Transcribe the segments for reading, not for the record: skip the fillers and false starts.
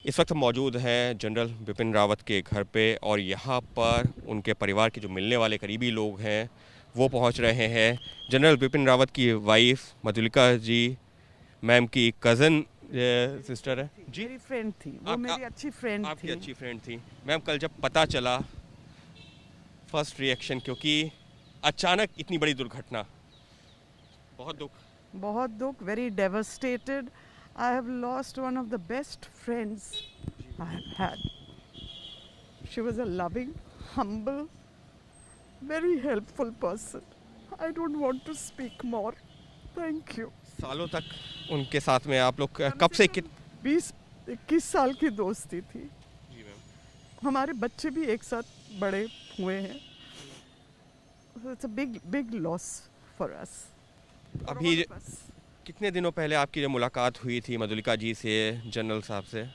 इस वक्त हम मौजूद हैं जनरल बिपिन रावत के घर पे और यहाँ पर उनके परिवार के जो मिलने वाले करीबी लोग हैं वो पहुँच रहे हैं। जनरल बिपिन रावत की वाइफ मधुलिका जी मैम की कज़न सिस्टर है जी, मेरी फ्रेंड थी वो, मेरी अच्छी फ्रेंड आपकी थी। अच्छी फ्रेंड थी। मैम कल जब पता चला फर्स्ट रिएक्शन, क्योंकि अचानक इतनी बड़ी दुर्घटना, बहुत दुख। Very devastated. I have lost one of the best friends I have had. She was a loving, humble, very helpful person. I don't want to speak more. Thank you. सालों तक उनके साथ में आप लोग कब से 20-21 साल की दोस्ती थी। जी मैम। हमारे बच्चे भी एक साथ बड़े हुए हैं। It's a big loss for us. अभी कितने दिनों पहले आपकी जो मुलाकात हुई थी मधुलिका जी से, जनरल साहब से?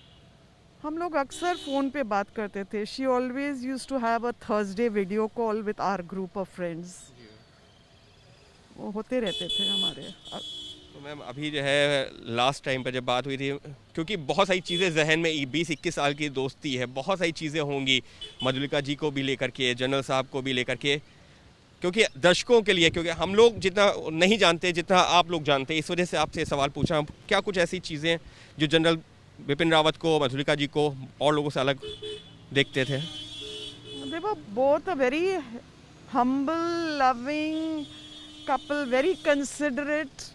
हम लोग अक्सर फ़ोन पे बात करते थे। She always use to have a Thursday video call with our group of friends. वो होते रहते थे हमारे। तो मैम अभी जो है लास्ट टाइम पर जब बात हुई थी, क्योंकि बहुत सारी चीज़ें जहन में, 20-21 साल की दोस्ती है, बहुत सारी चीज़ें होंगी मधुलिका जी को भी लेकर के, जनरल साहब को भी लेकर के, क्योंकि दर्शकों के लिए, क्योंकि हम लोग जितना नहीं जानते जितना आप लोग जानते, इस वजह से आपसे सवाल पूछा। क्या कुछ ऐसी चीज़ें जो जनरल बिपिन रावत को, मधुलिका जी को और लोगों से अलग देखते थे? They were both a very humble, loving couple, very considerate.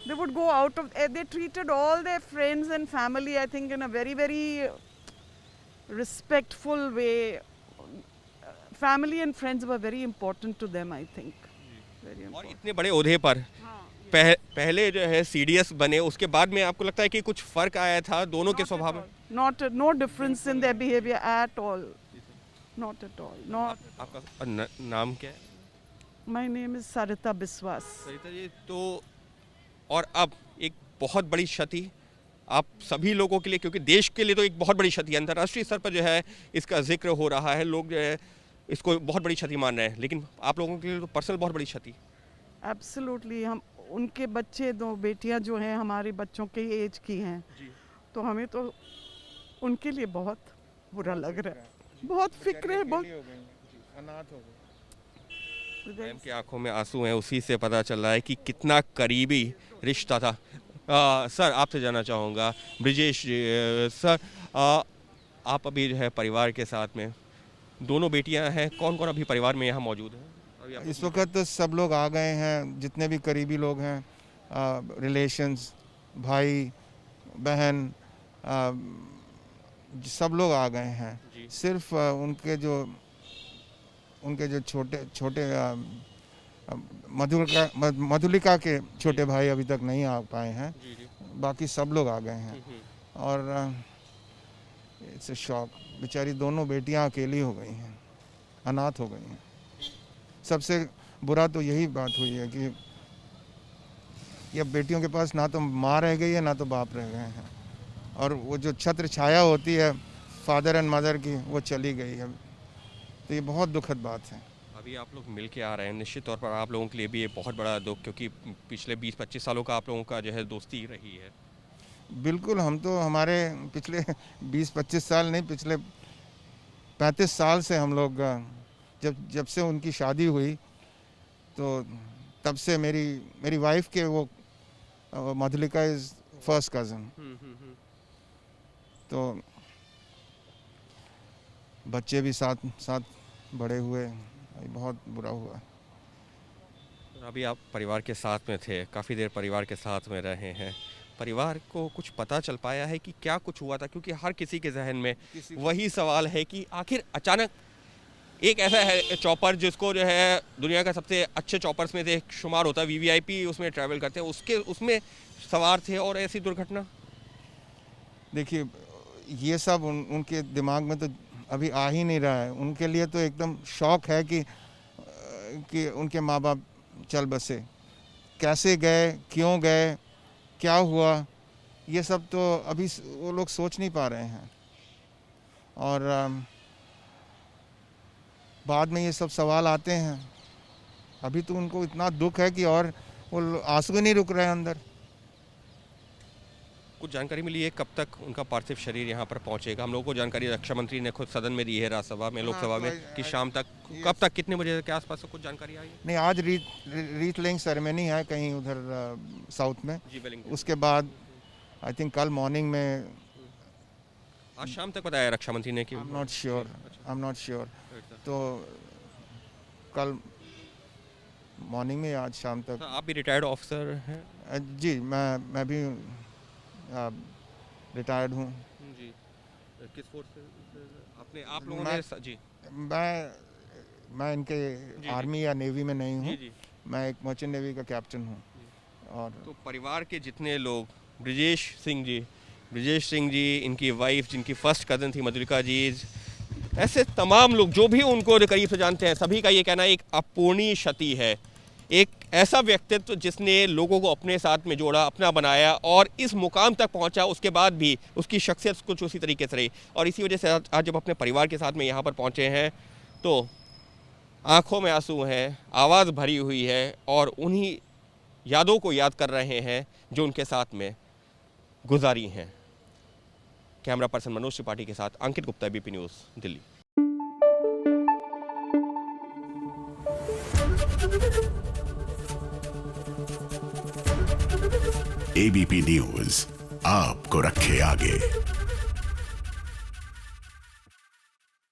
They would go out of, they treated all their friends and family, I think, in a very respectful way. Family and friends were very important to them, I think. Very और important. इतने बड़े ओहदे पर पहले जो है CDS बने, उसके बाद में आपको लगता है कि कुछ फर्क आया था दोनों के स्वभाव में? No difference in their behavior at all. Not at all. Not. आपका नाम क्या है? My name is Sarita Biswas. Sarita ji, तो और अब एक बहुत बड़ी क्षति आप सभी लोगों के लिए, क्योंकि देश के लिए तो एक बहुत बड़ी क्षति है, अंतर्राष्ट्रीय स्तर पर जो है इसका जिक्र हो रहा है, लोग जो है इसको बहुत बड़ी क्षति मान रहे हैं, लेकिन आप लोगों के लिए तो पर्सनल बहुत बड़ी क्षति। एब्सोल्युटली। हम उनके बच्चे, 2 बेटियां जो हैं हमारे बच्चों के एज की हैं, तो हमें तो उनके लिए बहुत बुरा लग रहा है, बहुत फिक्र है, बहुत अनाथ हो गए। मैम की आंखों में आंसू हैं, उसी से पता चल रहा है कि कितना करीबी रिश्ता था। सर आपसे जानना चाहूँगा, ब्रिजेश सर, आप अभी जो है परिवार के साथ में, दोनों बेटियां हैं, कौन कौन अभी परिवार में यहाँ मौजूद है? इस वक्त तो सब लोग आ गए हैं, जितने भी करीबी लोग हैं, रिलेशंस, भाई बहन, सब लोग आ गए हैं। सिर्फ उनके जो छोटे मधुलिका के छोटे भाई अभी तक नहीं आ पाए हैं। बाकी सब लोग आ गए हैं और इट्स अ शॉक। बेचारी दोनों बेटियां अकेली हो गई हैं, अनाथ हो गई हैं। सबसे बुरा तो यही बात हुई है कि ये बेटियों के पास ना तो माँ रह गई है ना तो बाप रह गए हैं, और वो जो छत्र छाया होती है फादर एंड मदर की, वो चली गई है। तो ये बहुत दुखद बात है। अभी आप लोग मिल के आ रहे हैं, निश्चित तौर पर आप लोगों के लिए भी ये बहुत बड़ा दुख, क्योंकि पिछले 20-25 सालों का आप लोगों का जो है दोस्ती रही है। बिल्कुल, हम तो हमारे पिछले 20-25 साल नहीं, पिछले 35 साल से हम लोग, जब से उनकी शादी हुई तो तब से मेरी वाइफ के वो मधुलिका इज फर्स्ट कज़न। तो बच्चे भी साथ बड़े हुए, बहुत बुरा हुआ। अभी आप परिवार के साथ में थे, काफ़ी देर परिवार के साथ में रहे हैं, परिवार को कुछ पता चल पाया है कि क्या कुछ हुआ था? क्योंकि हर किसी के जहन में वही सवाल है कि आखिर अचानक एक ऐसा है चॉपर जिसको जो है दुनिया का सबसे अच्छे चॉपर्स में से एक शुमार होता है, वीवीआईपी उसमें ट्रैवल करते हैं, उसमें सवार थे और ऐसी दुर्घटना। देखिए, ये सब उनके दिमाग में तो अभी आ ही नहीं रहा है। उनके लिए तो एकदम शौक है कि उनके माँ बाप चल बसे। कैसे गए, क्यों गए, क्या हुआ, ये सब तो अभी वो लोग सोच नहीं पा रहे हैं। और बाद में ये सब सवाल आते हैं। अभी तो उनको इतना दुख है कि और वो आंसू नहीं रुक रहे हैं अंदर। कुछ जानकारी मिली है कब तक उनका पार्थिव शरीर यहाँ पर पहुँचेगा? हम लोगों को जानकारी रक्षा मंत्री ने खुद सदन में दी है, राज्यसभा में, लोकसभा में, कि शाम तक, कब तक, कितने बजे के आसपास कुछ जानकारी आई है? नहीं, आज रीथ लेइंग सेरेमनी है कहीं उधर साउथ में। जी, वेलिंगटन। उसके बाद आई थिंक कल मॉर्निंग में, आज शाम तक बताया रक्षा मंत्री ने कि आई एम नॉट श्योर। तो कल मॉर्निंग में, आज शाम तक। आप भी रिटायर्ड ऑफिसर हैं? जी, मैं भी रिटायर्ड हूँ। जी, किस फोर्स से आपने, आप लोगों ने? जी, मैं इनके आर्मी या नेवी में नहीं हूँ। जी, मैं एक मर्चेंट नेवी का कैप्टन हूँ। और तो परिवार के जितने लोग, ब्रिजेश सिंह जी, इनकी वाइफ जिनकी फर्स्ट कज़न थी मधुलिका जी, ऐसे तमाम लोग जो भी उनको करीब से जानते हैं, सभी का ये कहना एक अपूर्णीय क्षति है। एक ऐसा व्यक्तित्व जिसने लोगों को अपने साथ में जोड़ा, अपना बनाया और इस मुकाम तक पहुंचा, उसके बाद भी उसकी शख्सियत कुछ उसी तरीके से रही। और इसी वजह से आज जब अपने परिवार के साथ में यहाँ पर पहुँचे हैं तो आंखों में आंसू हैं, आवाज़ भरी हुई है और उन्हीं यादों को याद कर रहे हैं जो उनके साथ में गुजारी हैं। कैमरा पर्सन मनोज त्रिपाठी के साथ Ankit Gupta, ABP news, Delhi. ABP news आपको रखे आगे।